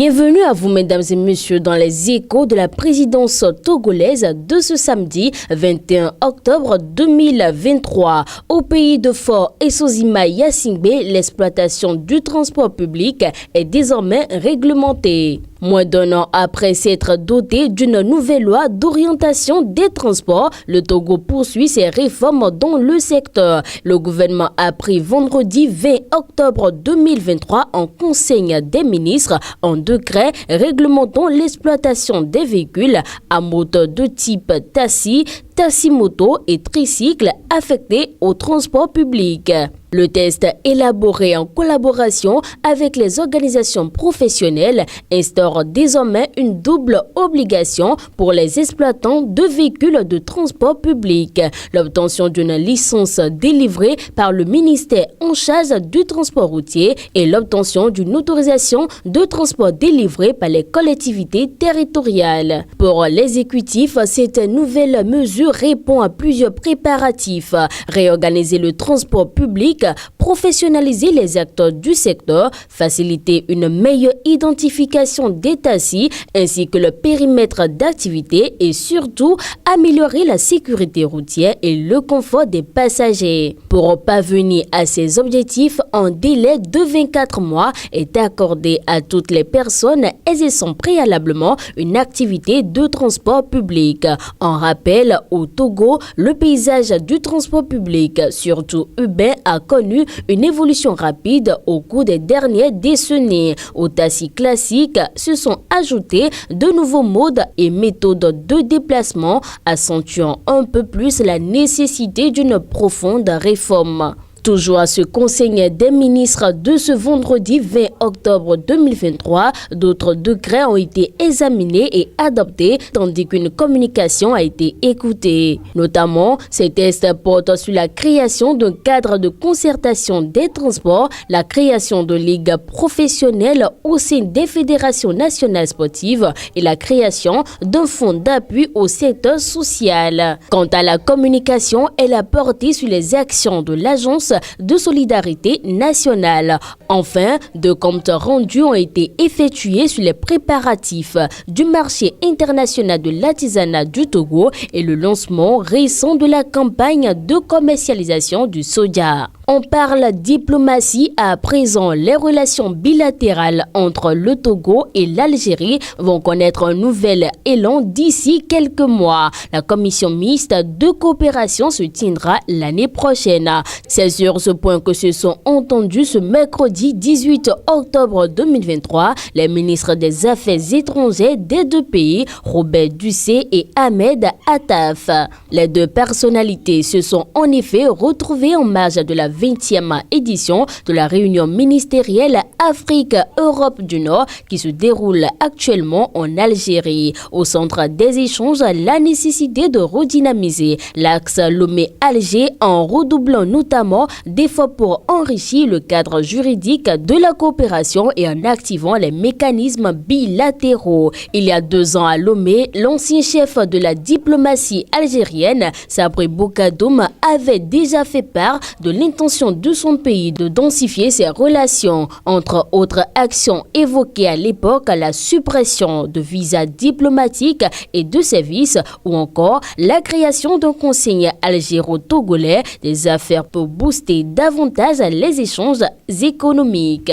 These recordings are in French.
Bienvenue à vous, mesdames et messieurs, dans les échos de la présidence togolaise de ce samedi 21 octobre 2023. Au pays de Fort Esozima Yassingbe, l'exploitation du transport public est désormais réglementée. Moins d'un an après s'être doté d'une nouvelle loi d'orientation des transports, le Togo poursuit ses réformes dans le secteur. Le gouvernement a pris vendredi 20 octobre 2023 en Conseil des ministres un décret réglementant l'exploitation des véhicules à moteur de type taxi, taxi-moto et tricycle affectés au transport public. Le test élaboré en collaboration avec les organisations professionnelles instaure désormais une double obligation pour les exploitants de véhicules de transport public. L'obtention d'une licence délivrée par le ministère en charge du transport routier et l'obtention d'une autorisation de transport délivrée par les collectivités territoriales. Pour l'exécutif, cette nouvelle mesure répond à plusieurs préparatifs. Réorganiser le transport public, professionnaliser les acteurs du secteur, faciliter une meilleure identification des taxis ainsi que le périmètre d'activité et surtout améliorer la sécurité routière et le confort des passagers. Pour parvenir à ces objectifs, un délai de 24 mois est accordé à toutes les personnes exerçant préalablement une activité de transport public. En rappel, au Togo, le paysage du transport public, surtout urbain, a connu une évolution rapide au cours des dernières décennies. Aux taxis classiques se sont ajoutés de nouveaux modes et méthodes de déplacement, accentuant un peu plus la nécessité d'une profonde réforme. Toujours à ce conseil des ministres de ce vendredi 20 octobre 2023, d'autres décrets ont été examinés et adoptés tandis qu'une communication a été écoutée. Notamment, ces tests portent sur la création d'un cadre de concertation des transports, la création de ligues professionnelles au sein des fédérations nationales sportives et la création d'un fonds d'appui au secteur social. Quant à la communication, elle a porté sur les actions de l'agence de solidarité nationale. Enfin, deux comptes rendus ont été effectués sur les préparatifs du marché international de l'artisanat du Togo et le lancement récent de la campagne de commercialisation du soja. On parle diplomatie à présent. Les relations bilatérales entre le Togo et l'Algérie vont connaître un nouvel élan d'ici quelques mois. La commission mixte de coopération se tiendra l'année prochaine. C'est sur ce point que se sont entendus ce mercredi 18 octobre 2023 les ministres des Affaires étrangères des deux pays, Robert Dussé et Ahmed Attaf. Les deux personnalités se sont en effet retrouvées en marge de la 20e édition de la réunion ministérielle Afrique-Europe du Nord qui se déroule actuellement en Algérie. Au centre des échanges, la nécessité de redynamiser l'axe Lomé-Alger en redoublant notamment d'efforts pour enrichir le cadre juridique de la coopération et en activant les mécanismes bilatéraux. Il y a 2 ans à Lomé, l'ancien chef de la diplomatie algérienne, Sabri Bokadoum, avait déjà fait part de l'intention de son pays de densifier ses relations. Entre autres actions évoquées à l'époque, la suppression de visas diplomatiques et de services ou encore la création d'un conseil algéro-togolais des affaires pour booster davantage les échanges économiques.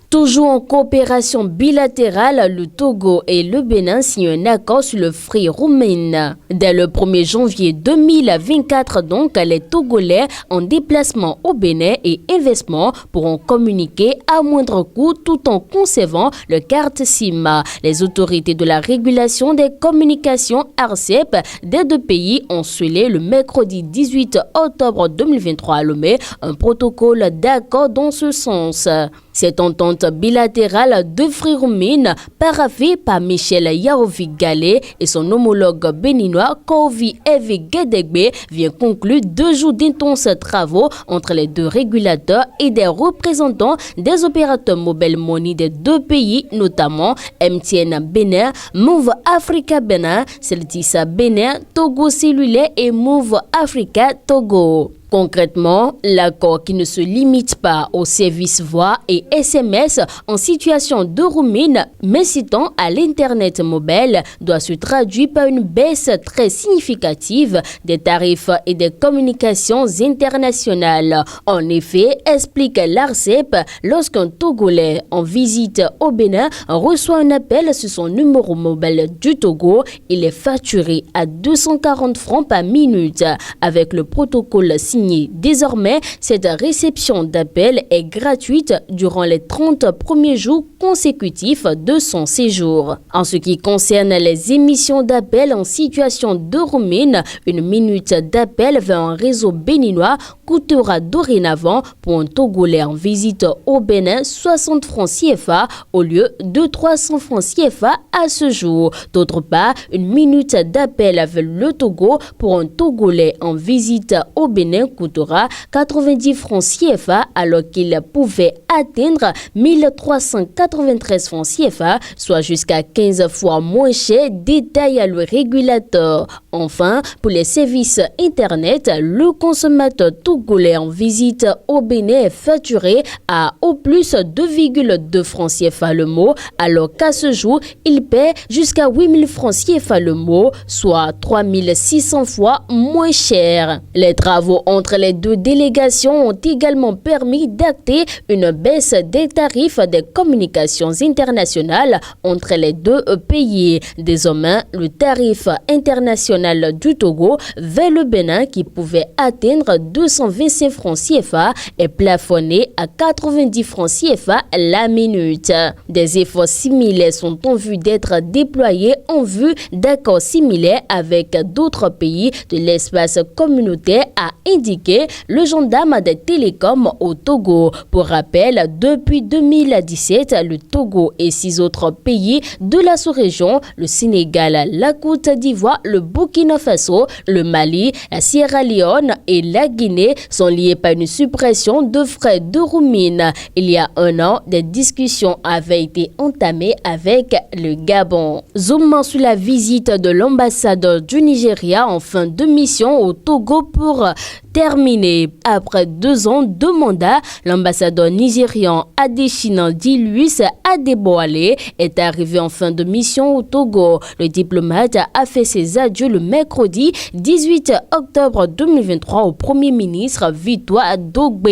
Toujours en coopération bilatérale, le Togo et le Bénin signent un accord sur le fruit roumain. Dès le 1er janvier 2024, donc, les Togolais en déplacement au Bénin et investissement pourront communiquer à moindre coût tout en conservant le carte SIM. Les autorités de la régulation des communications ARCEP des deux pays ont scellé le mercredi 18 octobre 2023 à Lomé un protocole d'accord dans ce sens. Cette entente bilatérale de fruits roumains paraphée par Michel Yaovi-Galé et son homologue béninois Kovi Evi Gedegbe vient conclure 2 jours d'intenses travaux entre les deux régulateurs et des représentants des opérateurs mobile money des deux pays, notamment MTN Bénin, Move Africa Bénin, Celtics Bénin, Togo Cellulaire et Move Africa Togo. Concrètement, l'accord qui ne se limite pas aux services voix et SMS en situation de roaming, mais citant à l'Internet mobile, doit se traduire par une baisse très significative des tarifs et des communications internationales. En effet, explique l'ARCEP, lorsqu'un Togolais en visite au Bénin reçoit un appel sur son numéro mobile du Togo, il est facturé à 240 francs par minute. Avec le protocole signé désormais, cette réception d'appel est gratuite durant les 30 premiers jours consécutifs de son séjour. En ce qui concerne les émissions d'appel en situation de roaming, une minute d'appel vers un réseau béninois coûtera dorénavant pour un Togolais en visite au Bénin 60 francs CFA au lieu de 300 francs CFA à ce jour. D'autre part, une minute d'appel vers le Togo pour un Togolais en visite au Bénin coûtera 90 francs CFA alors qu'il pouvait atteindre 1393 francs CFA, soit jusqu'à 15 fois moins cher, détaille le régulateur. Enfin, pour les services Internet, le consommateur togolais en visite au Bénin est facturé à au plus 2,2 francs CFA le mot, alors qu'à ce jour, il paie jusqu'à 8000 francs CFA le mot, soit 3600 fois moins cher. Les travaux entre les deux délégations ont également permis d'acter une baisse des tarifs des communications internationales entre les deux pays. Désormais, le tarif international du Togo vers le Bénin, qui pouvait atteindre 225 francs CFA, est plafonné à 90 francs CFA la minute. Des efforts similaires sont en vue d'être déployés en vue d'accords similaires avec d'autres pays de l'espace communautaire, a indiqué le gendarme des télécoms au Togo. Pour rappel, depuis 2017, le Togo et 6 autres pays de la sous-région, le Sénégal, la Côte d'Ivoire, le Burkina Faso, le Mali, la Sierra Leone et la Guinée sont liés par une suppression de frais de roaming. Il y a un an, des discussions avaient été entamées avec le Gabon. Zoomant sur la visite de l'ambassadeur du Nigeria en fin de mission au Togo pour terminer. Après 2 ans de mandat, l'ambassadeur nigérian Adesina Diluis Adeboale est arrivé en fin de mission au Togo. Le diplomate a fait ses adieux le mercredi 18 octobre 2023 au Premier ministre Victoire Dogbe.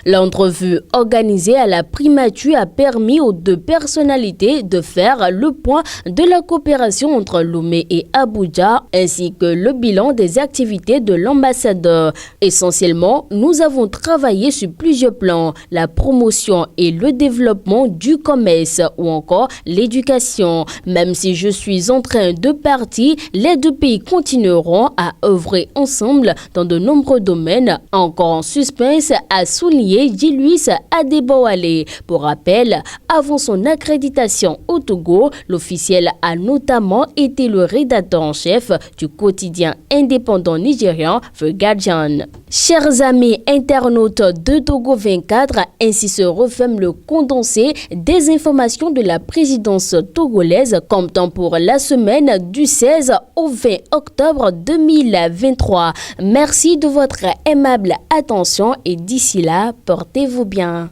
L'entrevue organisée à la primature a permis aux deux personnalités de faire le point de la coopération entre Lomé et Abuja ainsi que le bilan des activités de l'ambassadeur. Essentiellement, nous avons travaillé sur plusieurs plans, la promotion et le développement du commerce ou encore l'éducation. Même si je suis en train de partir, les deux pays continueront à œuvrer ensemble dans de nombreux domaines encore en suspens, a souligné Diluis Adeboale. Pour rappel, avant son accréditation au Togo, l'officiel a notamment été le rédacteur en chef du quotidien indépendant nigérian The Guardian. Chers amis internautes de Togo 24, ainsi se referme le condensé des informations de la présidence togolaise comme temps pour la semaine du 16 au 20 octobre 2023. Merci de votre aimable attention et d'ici là, portez-vous bien.